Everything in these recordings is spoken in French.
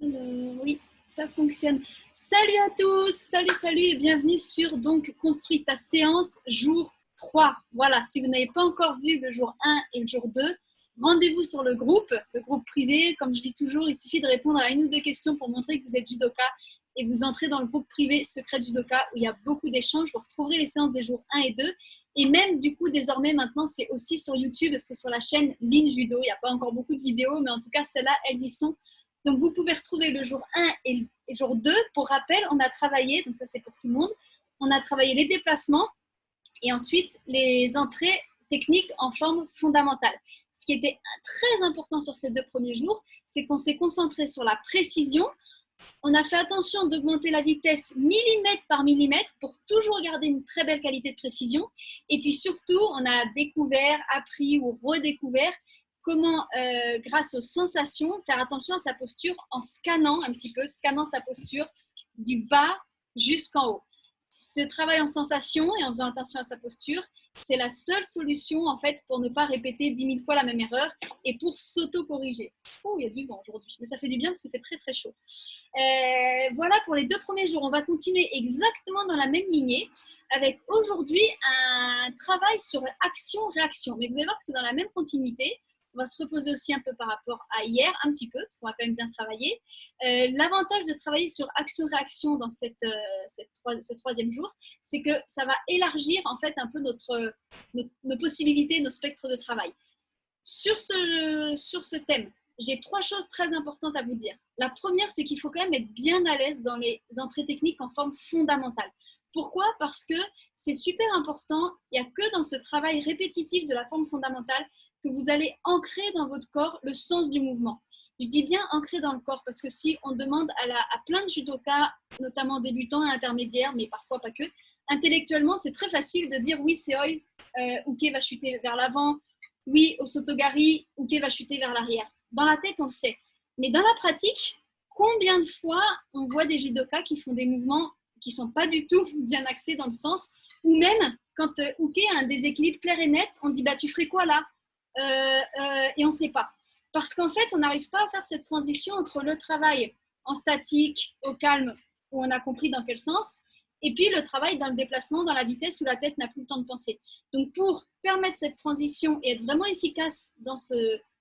Oui, ça fonctionne. Salut à tous, salut et bienvenue sur donc Construis ta séance jour 3. Voilà, si vous n'avez pas encore vu le jour 1 et le jour 2, rendez-vous sur le groupe privé. Comme je dis toujours, il suffit de répondre à une ou deux questions pour montrer que vous êtes judoka et vous entrez dans le groupe privé secret judoka où il y a beaucoup d'échanges. Vous retrouverez les séances des jours 1 et 2. Et même du coup, désormais, maintenant, c'est aussi sur YouTube, c'est sur la chaîne Line Judo. Il n'y a pas encore beaucoup de vidéos, mais en tout cas, celles-là, elles y sont. Donc, vous pouvez retrouver le jour 1 et le jour 2. Pour rappel, on a travaillé, donc ça c'est pour tout le monde, on a travaillé les déplacements et ensuite les entrées techniques en forme fondamentale. Ce qui était très important sur ces 2 premiers jours, c'est qu'on s'est concentré sur la précision. On a fait attention d'augmenter la vitesse millimètre par millimètre pour toujours garder une très belle qualité de précision. Et puis surtout, on a découvert, appris ou redécouvert comment, grâce aux sensations, faire attention à sa posture en scannant un petit peu, scannant sa posture du bas jusqu'en haut. Ce travail en sensation et en faisant attention à sa posture, c'est la seule solution en fait pour ne pas répéter 10 000 fois la même erreur et pour s'auto-corriger. Oh, il y a du vent aujourd'hui, mais ça fait du bien parce qu'il fait très très chaud. Voilà pour les 2 premiers jours. On va continuer exactement dans la même lignée avec aujourd'hui un travail sur action-réaction. Mais vous allez voir que c'est dans la même continuité. On va se reposer aussi un peu par rapport à hier, un petit peu, parce qu'on va quand même bien travailler. L'avantage de travailler sur action-réaction dans ce 3e jour, c'est que ça va élargir en fait un peu nos possibilités, nos spectres de travail. Sur ce thème, j'ai 3 choses très importantes à vous dire. La première, c'est qu'il faut quand même être bien à l'aise dans les entrées techniques en forme fondamentale. Pourquoi? Parce que c'est super important. Il n'y a que dans ce travail répétitif de la forme fondamentale que vous allez ancrer dans votre corps le sens du mouvement. Je dis bien ancrer dans le corps parce que si on demande à plein de judokas, notamment débutants et intermédiaires, mais parfois pas que, intellectuellement, c'est très facile de dire oui, c'est oi, Uke va chuter vers l'avant, oui, au Sotogari, Uke va chuter vers l'arrière. Dans la tête, on le sait. Mais dans la pratique, combien de fois on voit des judokas qui font des mouvements qui ne sont pas du tout bien axés dans le sens, ou même quand Uke a un déséquilibre clair et net, on dit bah, tu ferais quoi là et on ne sait pas. Parce qu'en fait, on n'arrive pas à faire cette transition entre le travail en statique, au calme, où on a compris dans quel sens, et puis le travail dans le déplacement, dans la vitesse où la tête n'a plus le temps de penser. Donc pour permettre cette transition et être vraiment efficace dans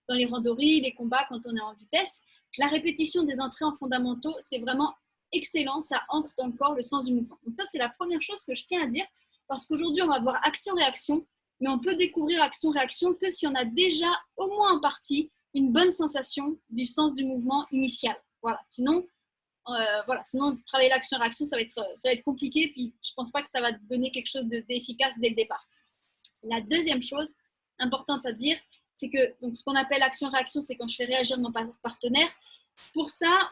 les randonnées, les combats quand on est en vitesse, la répétition des entrées en fondamentaux, c'est vraiment excellent, ça ancre dans le corps le sens du mouvement. Donc ça, c'est la première chose que je tiens à dire, parce qu'aujourd'hui, on va voir action-réaction, mais on peut découvrir action-réaction que si on a déjà, au moins en partie, une bonne sensation du sens du mouvement initial. Voilà, sinon, travailler l'action-réaction, ça va être compliqué, puis je ne pense pas que ça va donner quelque chose d'efficace dès le départ. La deuxième chose importante à dire, c'est que donc, ce qu'on appelle action-réaction, c'est quand je fais réagir mon partenaire. Pour ça,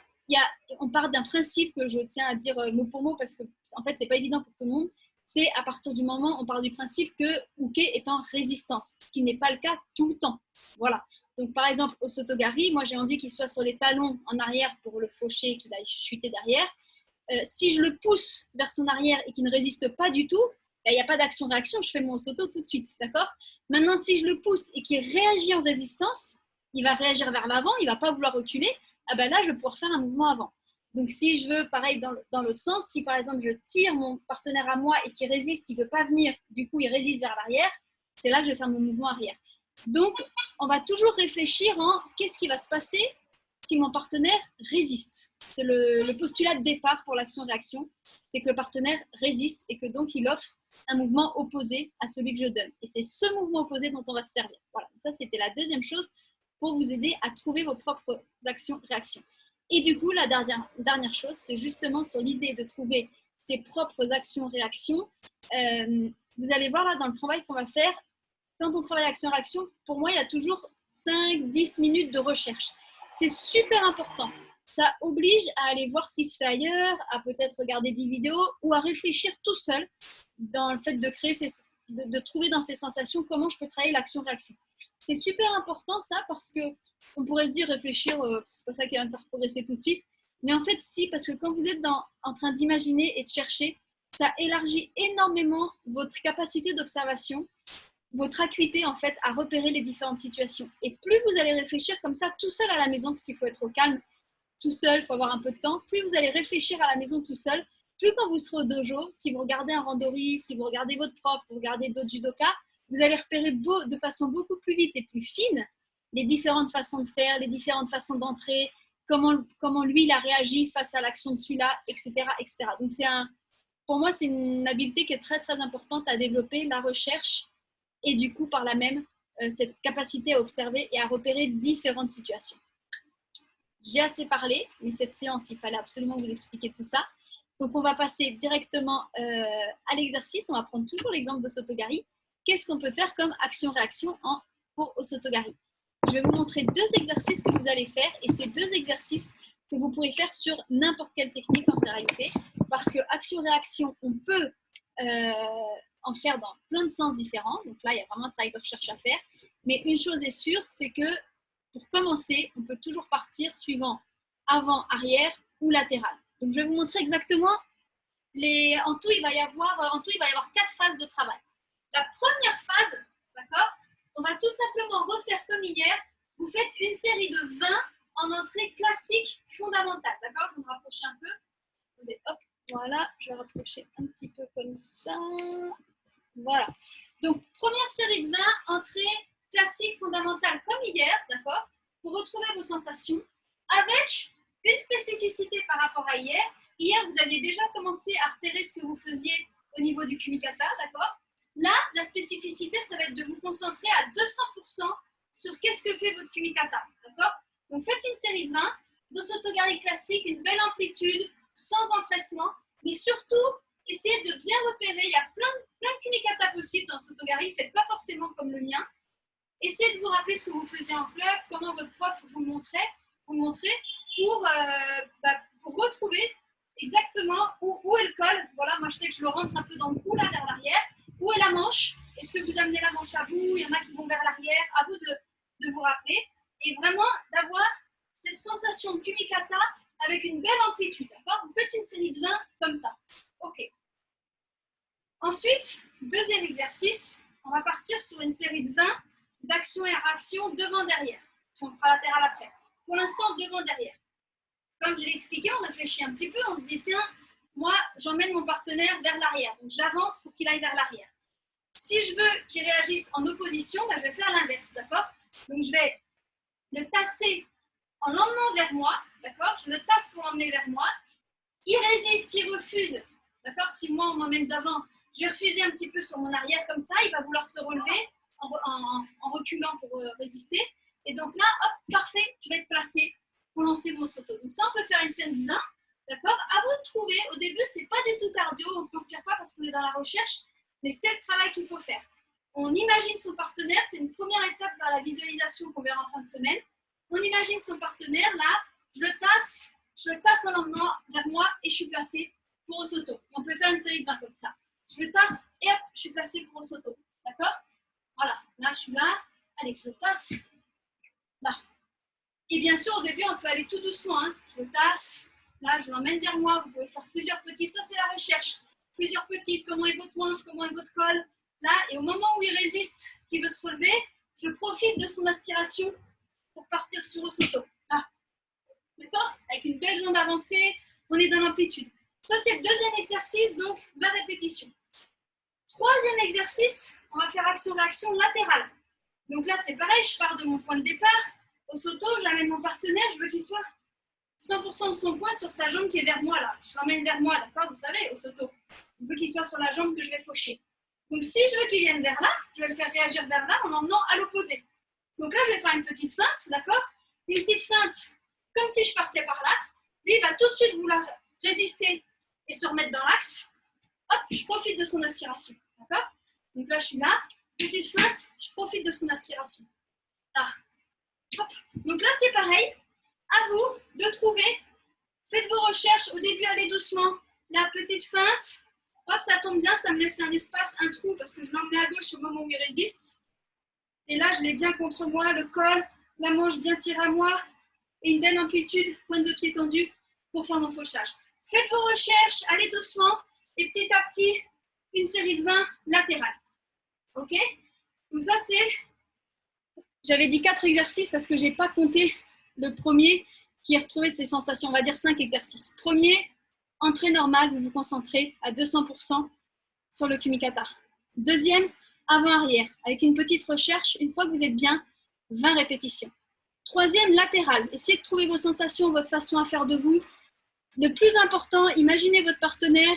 on part d'un principe que je tiens à dire mot pour mot, parce que en fait, ce n'est pas évident pour tout le monde. C'est à partir du moment, on part du principe que Uke est en résistance, ce qui n'est pas le cas tout le temps. Voilà. Donc, par exemple, au Sotogari, moi, j'ai envie qu'il soit sur les talons en arrière pour le faucher, qu'il aille chuter derrière. Si je le pousse vers son arrière et qu'il ne résiste pas du tout, il n'y a pas d'action-réaction, je fais mon Soto tout de suite, d'accord? Maintenant, si je le pousse et qu'il réagit en résistance, il va réagir vers l'avant, il ne va pas vouloir reculer, ah ben là, je vais pouvoir faire un mouvement avant. Donc, si je veux, pareil, dans l'autre sens, si par exemple, je tire mon partenaire à moi et qu'il résiste, il ne veut pas venir, du coup, il résiste vers l'arrière, c'est là que je vais faire mon mouvement arrière. Donc, on va toujours réfléchir en qu'est-ce qui va se passer si mon partenaire résiste. C'est le postulat de départ pour l'action-réaction, c'est que le partenaire résiste et que donc il offre un mouvement opposé à celui que je donne. Et c'est ce mouvement opposé dont on va se servir. Voilà, ça c'était la deuxième chose pour vous aider à trouver vos propres actions-réactions. Et du coup, la dernière chose, c'est justement sur l'idée de trouver ses propres actions-réactions. Vous allez voir là dans le travail qu'on va faire, quand on travaille action-réaction, pour moi, il y a toujours 5-10 minutes de recherche. C'est super important. Ça oblige à aller voir ce qui se fait ailleurs, à peut-être regarder des vidéos ou à réfléchir tout seul dans le fait de créer de trouver dans ces sensations comment je peux travailler l'action-réaction. C'est super important ça parce que on pourrait se dire réfléchir, c'est pas ça qui va me faire progresser tout de suite. Mais en fait, si, parce que quand vous êtes en train d'imaginer et de chercher, ça élargit énormément votre capacité d'observation, votre acuité en fait à repérer les différentes situations. Et plus vous allez réfléchir comme ça tout seul à la maison, parce qu'il faut être au calme, tout seul, il faut avoir un peu de temps, plus vous allez réfléchir à la maison tout seul, plus quand vous serez au dojo, si vous regardez un randori, si vous regardez votre prof, vous regardez d'autres judokas, vous allez repérer de façon beaucoup plus vite et plus fine les différentes façons de faire, les différentes façons d'entrer, comment lui il a réagi face à l'action de celui-là, etc., etc. Donc pour moi, c'est une habileté qui est très très importante à développer, la recherche et du coup par là même cette capacité à observer et à repérer différentes situations. J'ai assez parlé, mais cette séance, il fallait absolument vous expliquer tout ça. Donc, on va passer directement à l'exercice. On va prendre toujours l'exemple de Sotogari. Qu'est-ce qu'on peut faire comme action-réaction pour Osotogari? Je vais vous montrer deux exercices que vous allez faire et ces deux exercices que vous pourrez faire sur n'importe quelle technique en réalité. Parce que action-réaction, on peut en faire dans plein de sens différents. Donc là, il y a vraiment un travail de recherche à faire. Mais une chose est sûre, c'est que pour commencer, on peut toujours partir suivant avant, arrière ou latéral. Donc, je vais vous montrer exactement en tout, il va y avoir 4 phases de travail. La première phase, d'accord, on va tout simplement refaire comme hier. Vous faites une série de 20 en entrée classique fondamentale. D'accord, je vais me rapprocher un peu. Hop, voilà, je vais rapprocher un petit peu comme ça. Voilà. Donc, première série de 20, entrée classique fondamentale comme hier, d'accord, pour retrouver vos sensations avec une spécificité par rapport à hier. Hier, vous aviez déjà commencé à repérer ce que vous faisiez au niveau du kumikata, d'accord. Là, la spécificité, ça va être de vous concentrer à 200% sur qu'est-ce que fait votre kumikata, d'accord. Donc, faites une série de 20, d'osotogari classique, une belle amplitude, sans empressement, mais surtout, essayez de bien repérer. Il y a plein de kumikata possibles dans Sotogari, faites pas forcément comme le mien. Essayez de vous rappeler ce que vous faisiez en club, comment votre prof vous le montrait pour retrouver exactement où est le col. Voilà, moi je sais que je le rentre un peu dans le cou, là, vers l'arrière. Où est la manche? Est-ce que vous amenez la manche à vous? Il y en a qui vont vers l'arrière. À vous de vous rappeler. Et vraiment d'avoir cette sensation de kumikata avec une belle amplitude. D'accord? Vous faites une série de 20 comme ça. OK. Ensuite, deuxième exercice, on va partir sur une série de 20 d'action et réaction devant-derrière. On fera latéral après. Pour l'instant, devant-derrière. Comme je l'ai expliqué, on réfléchit un petit peu, on se dit, tiens, moi, j'emmène mon partenaire vers l'arrière. Donc, j'avance pour qu'il aille vers l'arrière. Si je veux qu'il réagisse en opposition, je vais faire l'inverse, d'accord? Donc, je vais le tasser en l'emmenant vers moi, d'accord? Je le tasse pour l'emmener vers moi. Il résiste, il refuse, d'accord? Si moi, on m'emmène devant, je vais refuser un petit peu sur mon arrière comme ça, il va vouloir se relever en reculant pour résister. Et donc là, hop, parfait, je vais être placé pour lancer mon soto. Donc ça, on peut faire une série de 20, d'accord? À vous de trouver, au début, c'est pas du tout cardio, on ne transpire pas parce qu'on est dans la recherche, mais c'est le travail qu'il faut faire. On imagine son partenaire, c'est une première étape vers la visualisation qu'on verra en fin de semaine. On imagine son partenaire, là, je le tasse en l'emmenant vers moi et je suis placée pour Osoto. On peut faire une série de 20 comme ça. Je le tasse et hop, je suis placée pour Osoto. D'accord? Voilà, là, je suis là. Allez, je le tasse. Là. Et bien sûr, au début, on peut aller tout doucement. Hein. Je le tasse. Là, je l'emmène vers moi. Vous pouvez faire plusieurs petites. Ça, c'est la recherche. Plusieurs petites. Comment est votre manche? Comment est votre col? Là, et au moment où il résiste, qu'il veut se relever, je profite de son aspiration pour partir sur Osoto. Là. D'accord? Avec une belle jambe avancée, on est dans l'amplitude. Ça, c'est le deuxième exercice, donc 20 répétitions. Troisième exercice, on va faire action-réaction latérale. Donc là, c'est pareil, je pars de mon point de départ. Osoto, j'amène mon partenaire, je veux qu'il soit 100% de son poids sur sa jambe qui est vers moi là. Je l'emmène vers moi, d'accord? Vous savez, Osoto. Je veux qu'il soit sur la jambe que je vais faucher. Donc si je veux qu'il vienne vers là, je vais le faire réagir vers là en emmenant à l'opposé. Donc là, je vais faire une petite feinte, d'accord? Une petite feinte comme si je partais par là. Lui, il va tout de suite vouloir résister et se remettre dans l'axe. Hop, je profite de son aspiration. D'accord? Donc là, je suis là. Petite feinte, je profite de son aspiration. Là. Hop. Donc là, c'est pareil. À vous de trouver. Faites vos recherches. Au début, allez doucement. La petite feinte. Hop, ça tombe bien. Ça me laisse un espace, un trou, parce que je l'emmène à gauche au moment où il résiste. Et là, je l'ai bien contre moi. Le col, la manche bien tirée à moi. Et une belle amplitude, pointe de pied tendue pour faire mon fauchage. Faites vos recherches, allez doucement et petit à petit, une série de 20 latérales. Ok? Donc ça, c'est... J'avais dit 4 exercices parce que je n'ai pas compté le premier qui est retrouver ces sensations. On va dire 5 exercices. Premier, entrée normale, vous vous concentrez à 200% sur le Kumikata. Deuxième, avant-arrière, avec une petite recherche, une fois que vous êtes bien, 20 répétitions. Troisième, latéral. Essayez de trouver vos sensations, votre façon à faire de vous. Le plus important, imaginez votre partenaire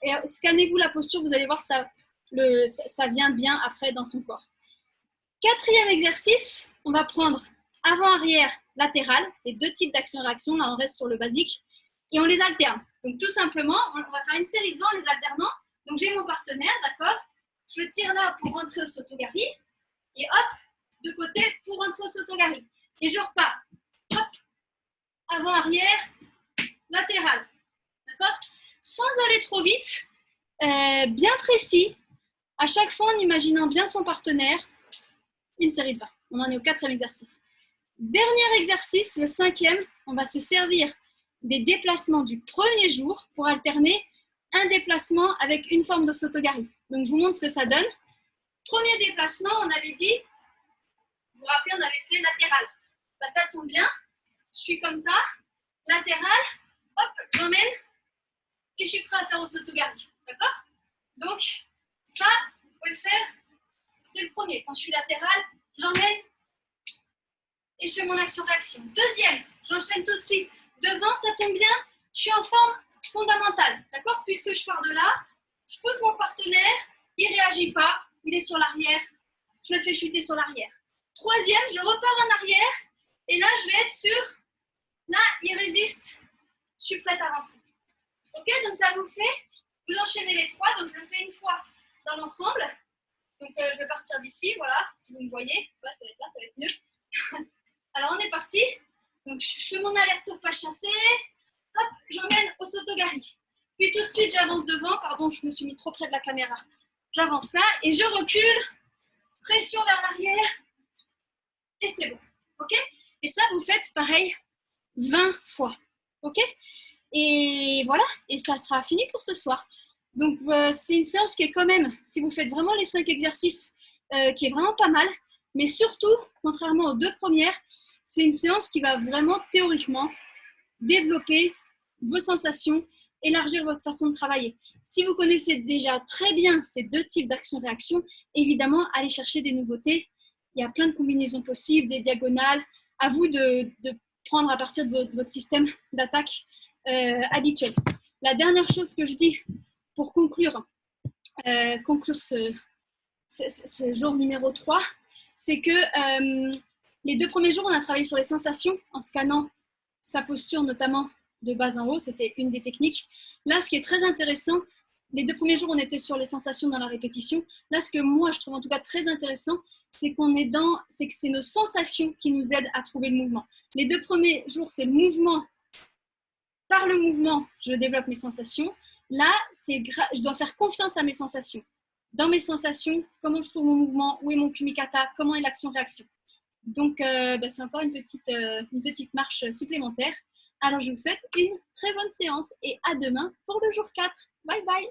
et scannez-vous la posture, vous allez voir ça vient bien après dans son corps. Quatrième exercice, on va prendre avant-arrière, latéral, les deux types d'action-réaction, là on reste sur le basique, et on les alterne. Donc tout simplement, on va faire une série de 20 en les alternant. Donc j'ai mon partenaire, d'accord? Je le tire là pour rentrer au Sotogari, et hop, de côté pour rentrer au Sotogari. Et je repars, hop, avant-arrière, latéral, d'accord? Sans aller trop vite, bien précis, à chaque fois en imaginant bien son partenaire, une série de 20. On en est au quatrième exercice. Dernier exercice, le cinquième, on va se servir des déplacements du premier jour pour alterner un déplacement avec une forme de Sotogari. Donc, je vous montre ce que ça donne. Premier déplacement, on avait dit, vous vous rappelez, on avait fait latéral. Bah, ça tombe bien, je suis comme ça, latéral, hop, j'emmène et je suis prêt à faire au Sotogari. D'accord? Donc, ça, vous pouvez faire, c'est le premier. Quand je suis latéral, j'emmène et je fais mon action-réaction. Deuxième, j'enchaîne tout de suite. Devant, ça tombe bien, je suis en forme fondamentale. D'accord? Puisque je pars de là, je pousse mon partenaire, il ne réagit pas, il est sur l'arrière, je le fais chuter sur l'arrière. Troisième, je repars en arrière et là, je vais être sur, là, il résiste, je suis prête à rentrer. Ok? Donc, ça vous fait, vous enchaînez les trois, donc je le fais une fois dans l'ensemble. Donc, je vais partir d'ici, voilà, si vous me voyez. Ouais, ça va être là, ça va être mieux. Alors, on est parti. Donc, je fais mon aller-retour pas chassé. Hop, j'emmène au Sotogari. Puis, tout de suite, j'avance devant. Pardon, je me suis mis trop près de la caméra. J'avance là et je recule. Pression vers l'arrière. Et c'est bon. OK? Et ça, vous faites pareil 20 fois. OK? Et voilà. Et ça sera fini pour ce soir. Donc, c'est une séance qui est quand même, si vous faites vraiment les 5 exercices, qui est vraiment pas mal. Mais surtout, contrairement aux deux premières, c'est une séance qui va vraiment théoriquement développer vos sensations, élargir votre façon de travailler. Si vous connaissez déjà très bien ces deux types d'action-réaction, évidemment, allez chercher des nouveautés. Il y a plein de combinaisons possibles, des diagonales. À vous de prendre à partir de votre système d'attaque habituel. La dernière chose que je dis pour conclure ce jour numéro 3, c'est que les 2 premiers jours, on a travaillé sur les sensations en scannant sa posture, notamment de bas en haut. C'était une des techniques. Là, ce qui est très intéressant, les 2 premiers jours, on était sur les sensations dans la répétition. Là, ce que moi, je trouve en tout cas très intéressant, c'est que c'est nos sensations qui nous aident à trouver le mouvement. Les 2 premiers jours, c'est le mouvement. Par le mouvement, je développe mes sensations. Là, je dois faire confiance à mes sensations. Dans mes sensations, comment je trouve mon mouvement, où est mon Kumikata, comment est l'action-réaction. Donc, c'est encore une petite marche supplémentaire. Alors, je vous souhaite une très bonne séance et à demain pour le jour 4. Bye bye!